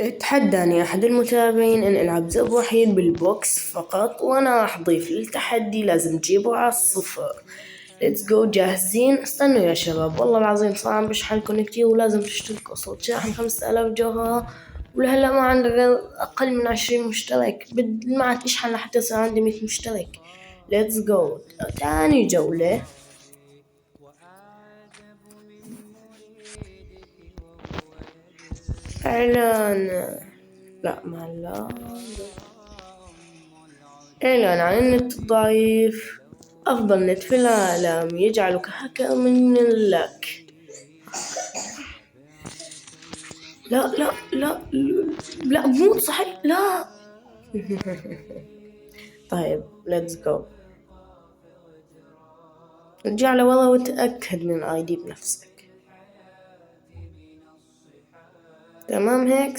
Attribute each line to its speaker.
Speaker 1: تحداني أحد المتابعين إن ألعب زب وحيد بالبوكس فقط، وأنا راح أضيف للتحدي لازم تجيبوا على الصفر. ليتس جو، جاهزين؟ استنوا يا شباب، والله العظيم صعب بشحن كونكتي ولازم تشتركوا. صوت شاحن 5000 جوهرة، ولهلا ما عندي غير أقل من 20 مشترك. ما تشحن لحتى يصير عندي 100 مشترك. ليتس جو، تاني جولة. إعلان، لا ما لا إعلان عن النت الضعيف. أفضل نت في العالم يجعلك هكر من لك. لا لا لا لا، مو صحيح، لا. طيب let's go. ارجع لورا وتأكد من ID بنفسك. تمام هيك.